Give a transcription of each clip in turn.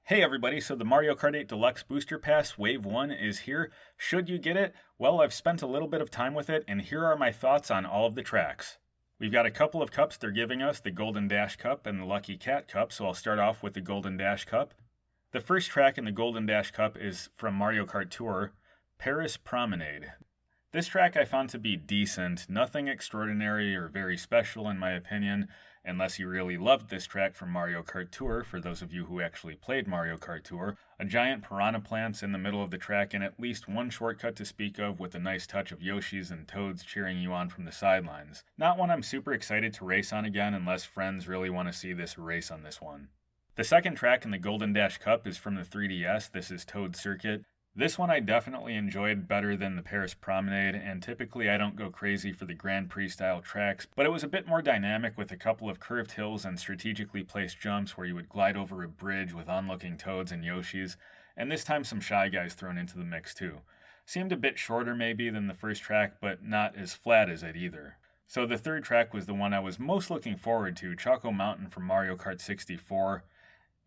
Hey everybody, so the Mario Kart 8 Deluxe Booster Pass Wave 1 is here. Should you get it? Well, I've spent a little bit of time with it, and here are my thoughts on all of the tracks. We've got a couple of cups they're giving us, the Golden Dash Cup and the Lucky Cat Cup, so I'll start off with the Golden Dash Cup. The first track in the Golden Dash Cup is from Mario Kart Tour, Paris Promenade. This track I found to be decent, nothing extraordinary or very special in my opinion, unless you really loved this track from Mario Kart Tour, for those of you who actually played Mario Kart Tour. A giant piranha plants in the middle of the track and at least one shortcut to speak of with a nice touch of Yoshis and Toads cheering you on from the sidelines. Not one I'm super excited to race on again unless friends really want to see this race on this one. The second track in the Golden Dash Cup is from the 3DS. This is Toad Circuit. This one I definitely enjoyed better than the Paris Promenade, and typically I don't go crazy for the Grand Prix style tracks, but it was a bit more dynamic with a couple of curved hills and strategically placed jumps where you would glide over a bridge with onlooking Toads and Yoshis, and this time some Shy Guys thrown into the mix too. Seemed a bit shorter maybe than the first track, but not as flat as it either. So the third track was the one I was most looking forward to, Choco Mountain from Mario Kart 64,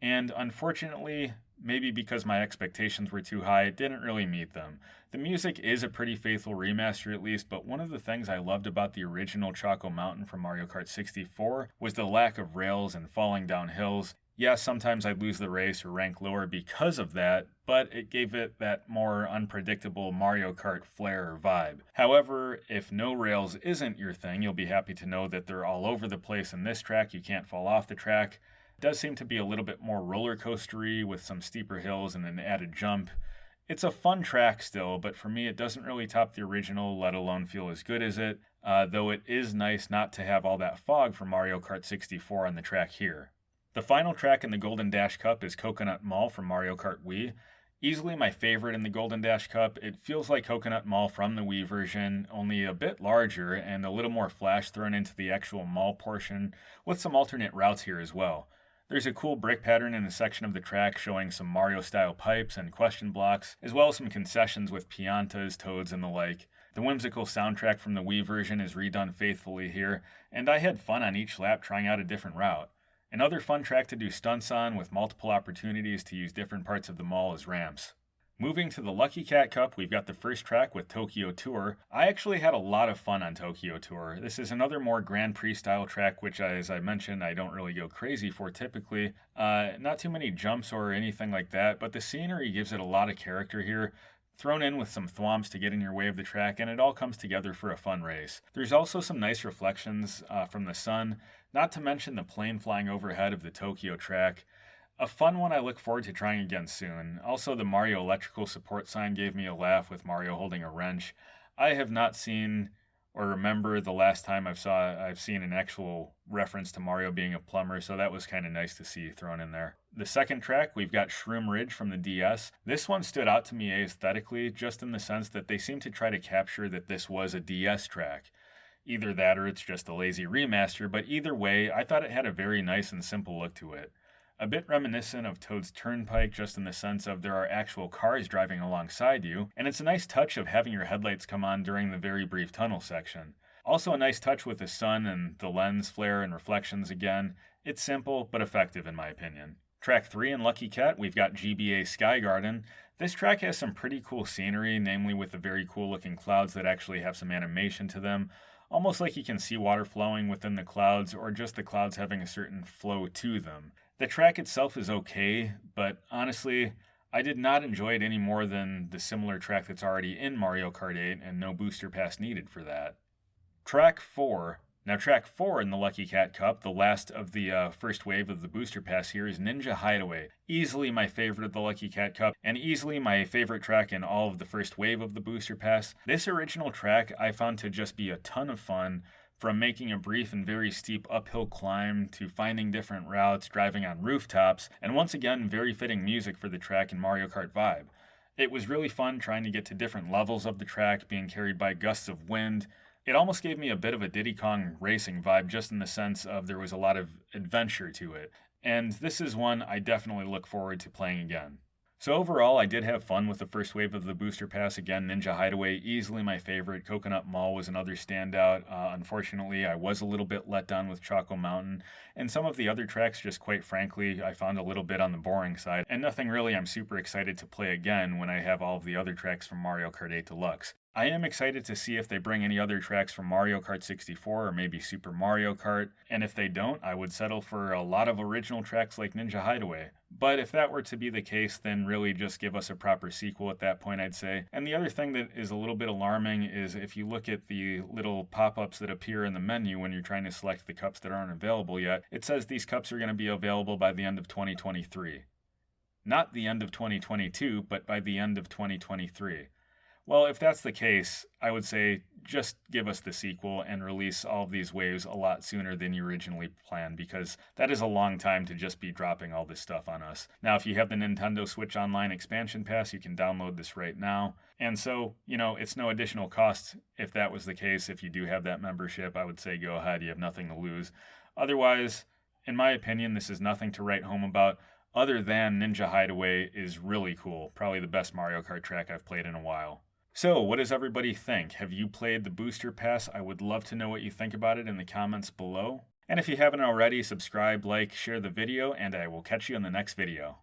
and unfortunately, maybe because my expectations were too high, it didn't really meet them. The music is a pretty faithful remaster at least, but one of the things I loved about the original Choco Mountain from Mario Kart 64 was the lack of rails and falling down hills. Yeah, sometimes I'd lose the race or rank lower because of that, but it gave it that more unpredictable Mario Kart flair or vibe. However, if no rails isn't your thing, you'll be happy to know that they're all over the place in this track. You can't fall off the track. It does seem to be a little bit more roller coastery with some steeper hills and an added jump. It's a fun track still, but for me it doesn't really top the original, let alone feel as good as it, though it is nice not to have all that fog from Mario Kart 64 on the track here. The final track in the Golden Dash Cup is Coconut Mall from Mario Kart Wii. Easily my favorite in the Golden Dash Cup. It feels like Coconut Mall from the Wii version, only a bit larger and a little more flash thrown into the actual mall portion, with some alternate routes here as well. There's a cool brick pattern in a section of the track showing some Mario-style pipes and question blocks, as well as some concessions with Piantas, Toads, and the like. The whimsical soundtrack from the Wii version is redone faithfully here, and I had fun on each lap trying out a different route. Another fun track to do stunts on, with multiple opportunities to use different parts of the mall as ramps. Moving to the Lucky Cat Cup, we've got the first track with Tokyo Tour. I actually had a lot of fun on Tokyo Tour. This is another more Grand Prix style track, which as I mentioned, I don't really go crazy for typically. Not too many jumps or anything like that, but the scenery gives it a lot of character here, thrown in with some thwomps to get in your way of the track, and it all comes together for a fun race. There's also some nice reflections from the sun, not to mention the plane flying overhead of the Tokyo track. A fun one I look forward to trying again soon. Also, the Mario electrical support sign gave me a laugh with Mario holding a wrench. I have not seen or remember the last time I've seen an actual reference to Mario being a plumber, so that was kind of nice to see thrown in there. The second track, we've got Shroom Ridge from the DS. This one stood out to me aesthetically, just in the sense that they seem to try to capture that this was a DS track. Either that or it's just a lazy remaster, but either way, I thought it had a very nice and simple look to it. A bit reminiscent of Toad's Turnpike, just in the sense of there are actual cars driving alongside you, and it's a nice touch of having your headlights come on during the very brief tunnel section. Also a nice touch with the sun and the lens flare and reflections again. It's simple, but effective in my opinion. Track 3 in Lucky Cat, we've got GBA Sky Garden. This track has some pretty cool scenery, namely with the very cool looking clouds that actually have some animation to them. Almost like you can see water flowing within the clouds, or just the clouds having a certain flow to them. The track itself is okay, but honestly, I did not enjoy it any more than the similar track that's already in Mario Kart 8, and no booster pass needed for that. Track 4. Now track 4 in the Lucky Cat Cup, the last of the first wave of the booster pass here, is Ninja Hideaway. Easily my favorite of the Lucky Cat Cup, and easily my favorite track in all of the first wave of the booster pass. This original track I found to just be a ton of fun, from making a brief and very steep uphill climb to finding different routes, driving on rooftops, and once again, very fitting music for the track and Mario Kart vibe. It was really fun trying to get to different levels of the track, being carried by gusts of wind. It almost gave me a bit of a Diddy Kong racing vibe, just in the sense of there was a lot of adventure to it. And this is one I definitely look forward to playing again. So overall, I did have fun with the first wave of the booster pass. Again, Ninja Hideaway, easily my favorite. Coconut Mall was another standout. Unfortunately, I was a little bit let down with Choco Mountain. And some of the other tracks, just quite frankly, I found a little bit on the boring side. And nothing really I'm super excited to play again when I have all of the other tracks from Mario Kart 8 Deluxe. I am excited to see if they bring any other tracks from Mario Kart 64 or maybe Super Mario Kart, and if they don't, I would settle for a lot of original tracks like Ninja Hideaway. But if that were to be the case, then really just give us a proper sequel at that point, I'd say. And the other thing that is a little bit alarming is if you look at the little pop-ups that appear in the menu when you're trying to select the cups that aren't available yet, it says these cups are going to be available by the end of 2023. Not the end of 2022, but by the end of 2023. Well, if that's the case, I would say just give us the sequel and release all of these waves a lot sooner than you originally planned, because that is a long time to just be dropping all this stuff on us. Now, if you have the Nintendo Switch Online Expansion Pass, you can download this right now. And so, it's no additional cost if that was the case. If you do have that membership, I would say go ahead. You have nothing to lose. Otherwise, in my opinion, this is nothing to write home about, other than Ninja Hideaway is really cool. Probably the best Mario Kart track I've played in a while. So, what does everybody think? Have you played the Booster Pass? I would love to know what you think about it in the comments below. And if you haven't already, subscribe, like, share the video, and I will catch you in the next video.